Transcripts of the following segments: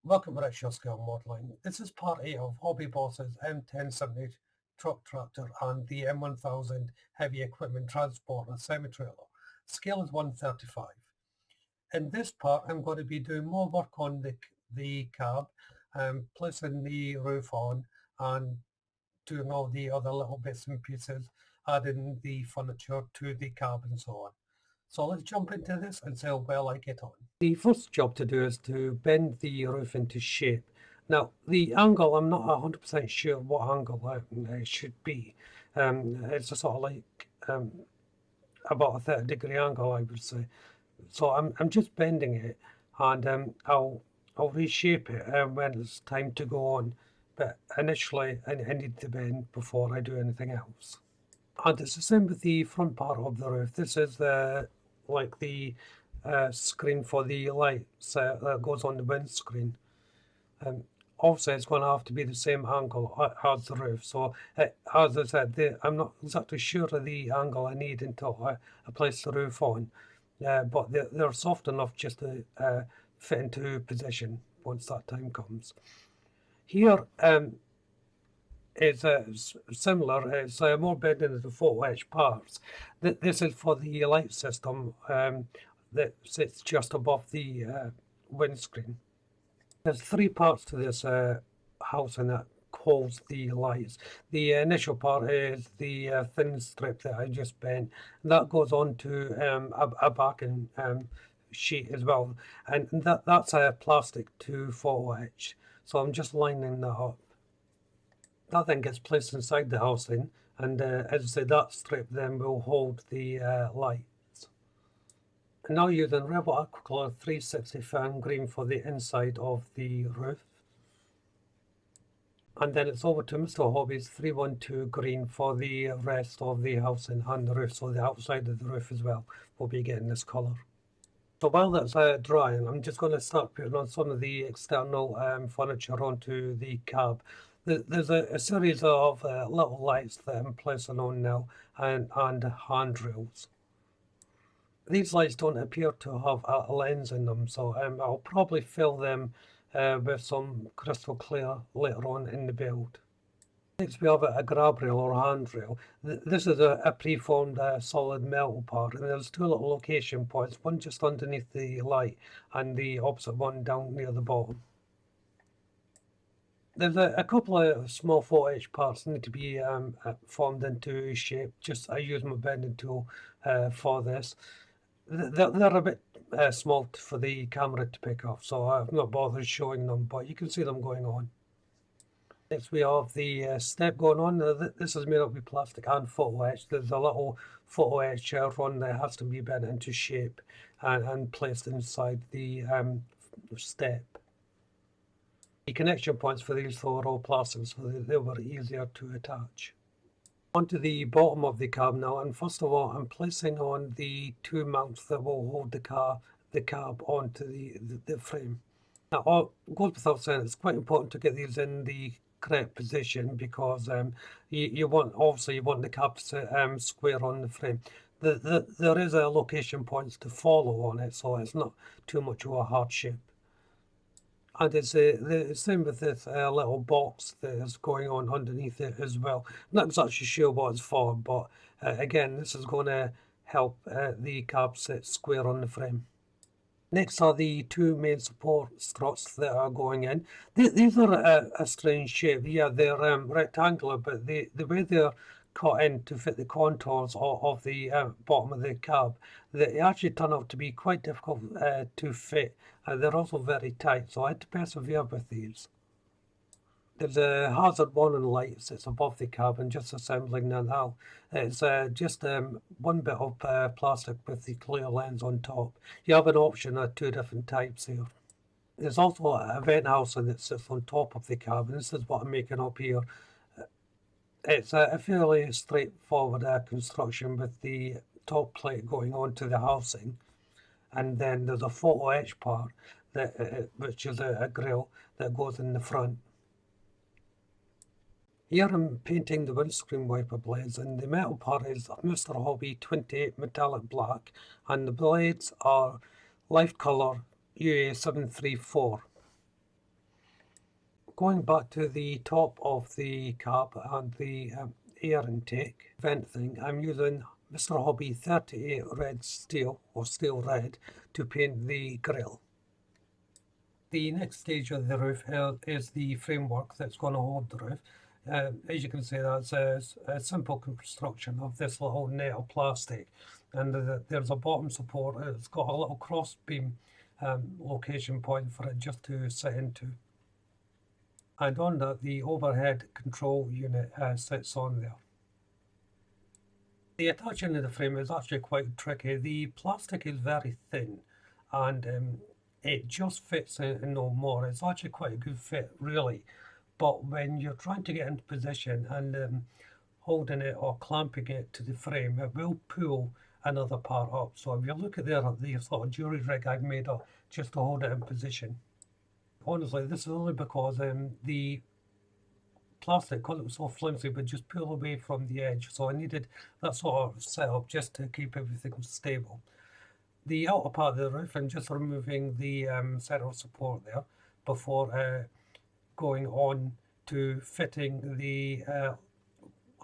Welcome to Rich Scale Modelling. This is part A of Hobby Boss's M1070 truck tractor and the M1000 heavy equipment transporter semi-trailer. Scale is 135. In this part I'm going to be doing more work on the cab, placing the roof on and doing all the other little bits and pieces, adding the furniture to the cab and so on. So let's jump into this and see how well I get on. The first job to do is to bend the roof into shape. Now, the angle, I'm not 100% sure what angle it should be. It's a sort of like about a 30-degree angle, I would say. So I'm just bending it, and I'll reshape it when it's time to go on. But initially, I need to bend before I do anything else. And it's the same with the front part of the roof. This is the screen for the lights that goes on the windscreen. Also, it's going to have to be the same angle as the roof. So, as I said, I'm not exactly sure of the angle I need until I place the roof on. But they're soft enough just to fit into position once that time comes. Here, it's similar. It's more bending into photo etch parts. This is for the light system that sits just above the windscreen. There's three parts to this housing that holds the lights. The initial part is the thin strip that I just bent. That goes on to a backing sheet as well, and that's plastic to photo etch. So I'm just lining that up. That then gets placed inside the housing, and as I say, that strip then will hold the lights. And now using Rebel Aquacolor 360 fan green for the inside of the roof. And then it's over to Mr. Hobby's 312 green for the rest of the housing and the roof, so the outside of the roof as well will be getting this colour. So while that's drying, I'm just going to start putting on some of the external furniture onto the cab. There's a series of little lights that I'm placing on now, and handrails. These lights don't appear to have a lens in them, so I'll probably fill them with some crystal clear later on in the build. Next we have a grab rail or handrail. This is a preformed solid metal part, and there's two little location points, one just underneath the light and the opposite one down near the bottom. There's a couple of small photo etch parts that need to be formed into shape. I use my bending tool for this. They're a bit small for the camera to pick up, so I've not bothered showing them, but you can see them going on. Next we have the step going on. This is made up of plastic and photo etch. There's a little photo etch run that has to be bent into shape and placed inside the step. The connection points for these are all plastic, so they were easier to attach. Onto the bottom of the cab now, and first of all I'm placing on the two mounts that will hold the cab onto the frame. Now, it goes without saying, it's quite important to get these in the correct position, because you want the cab to sit square on the frame. There is a location points to follow on it, so it's not too much of a hardship. And it's the same with this little box that is going on underneath it as well. I'm not exactly sure what it's for, but again, this is going to help the cab sit square on the frame. Next are the two main support struts that are going in. These are a strange shape. Yeah, they're rectangular, but the way they're cut in to fit the contours of the bottom of the cab, they actually turn out to be quite difficult to fit. They're also very tight, so I had to persevere with these. There's a hazard warning light that sits above the cab, and just assembling that now. It's just one bit of plastic with the clear lens on top. You have an option of two different types here. There's also a vent housing that sits on top of the cab, and this is what I'm making up here. It's a fairly straightforward construction with the top plate going onto the housing, and then there's a photo etch part which is a grill that goes in the front. Here I'm painting the windscreen wiper blades, and the metal part is Mr. Hobby 28 metallic black, and the blades are light colour UA734. Going back to the top of the cab and the air intake vent thing, I'm using Mr. Hobby 38 red steel or steel red to paint the grille. The next stage of the roof is the framework that's going to hold the roof. As you can see, that's a simple construction of this little net of plastic, and there's a bottom support. It's got a little cross beam location point for it just to sit into. And on that, the overhead control unit sits on there. The attaching of the frame is actually quite tricky. The plastic is very thin, and it just fits in no more. It's actually quite a good fit, really. But when you're trying to get into position and holding it or clamping it to the frame, it will pull another part up. So if you look at there, the sort of jury rig I've made up just to hold it in position. Honestly, this is only because the plastic, because it was so flimsy, would just pull away from the edge. So I needed that sort of setup just to keep everything stable. The outer part of the roof, and just removing the central support there before going on to fitting the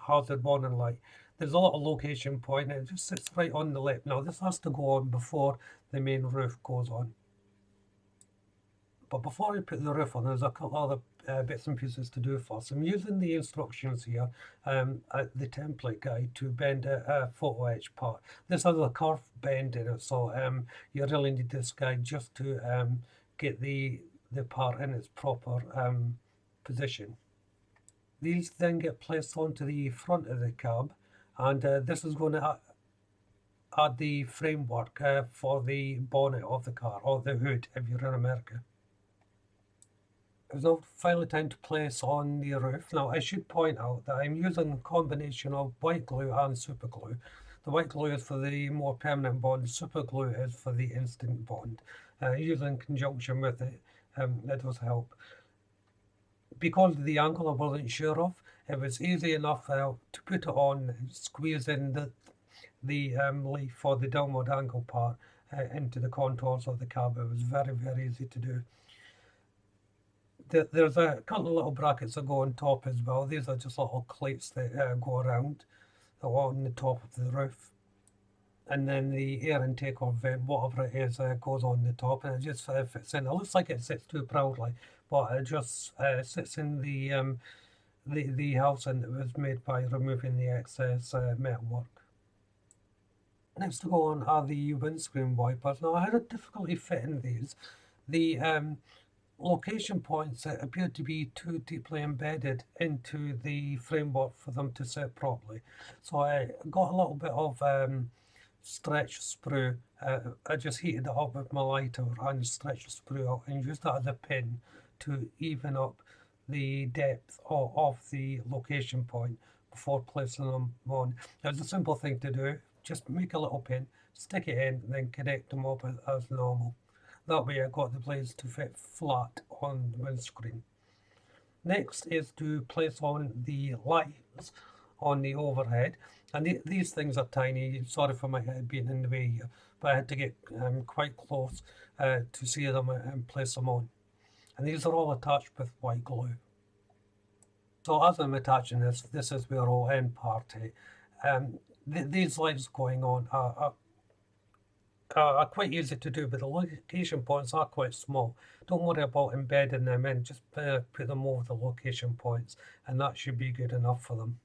hazard warning light. There's a little location point, and it just sits right on the lip. Now this has to go on before the main roof goes on. But before I put the roof on, there's a couple other bits and pieces to do first. I'm using the instructions here, the template guide, to bend a photo etch part. This has a curved bend in it, so you really need this guide just to get the part in its proper position. These then get placed onto the front of the cab, and this is going to add the framework for the bonnet of the car, or the hood if you're in America. It's now finally time to place on the roof. Now I should point out that I'm using a combination of white glue and super glue. The white glue is for the more permanent bond, super glue is for the instant bond. Using in conjunction with it, it does help. Because of the angle I wasn't sure of, it was easy enough to put it on, squeeze in the leaf or the downward angle part into the contours of the cab. It was very, very easy to do. There's a couple of little brackets that go on top as well. These are just little cleats that go around on the top of the roof. And then the air intake or vent, whatever it is, goes on the top, and it just fits in. It looks like it sits too proudly, but it just sits in the housing that was made by removing the excess metalwork. Next to go on are the windscreen wipers. Now I had a difficulty fitting these. The location points appeared to be too deeply embedded into the framework for them to sit properly. So I got a little bit of stretch sprue. I just heated it up with my lighter and stretched the sprue out and used that as a pin to even up the depth of the location point before placing them on. It's a simple thing to do. Just make a little pin, stick it in, and then connect them up as normal. That way I got the blades to fit flat on the windscreen. Next is to place on the lights on the overhead. And these things are tiny. Sorry for my head being in the way here, but I had to get quite close to see them and place them on. And these are all attached with white glue. So as I'm attaching this is where I'll end part A. These lights going on are quite easy to do, but the location points are quite small. Don't worry about embedding them in, just put them over the location points, and that should be good enough for them.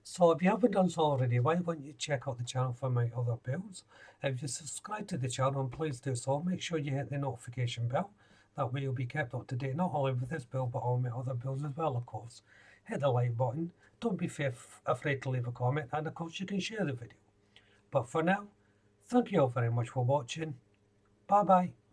So if you haven't done so already, why don't you check out the channel for my other builds? If you subscribe to the channel, please do so. Make sure you hit the notification bell. That way you'll be kept up to date, not only with this build, but all my other builds as well, of course. Hit the like button. Don't be afraid to leave a comment, and of course you can share the video. But for now, thank you all very much for watching. Bye bye.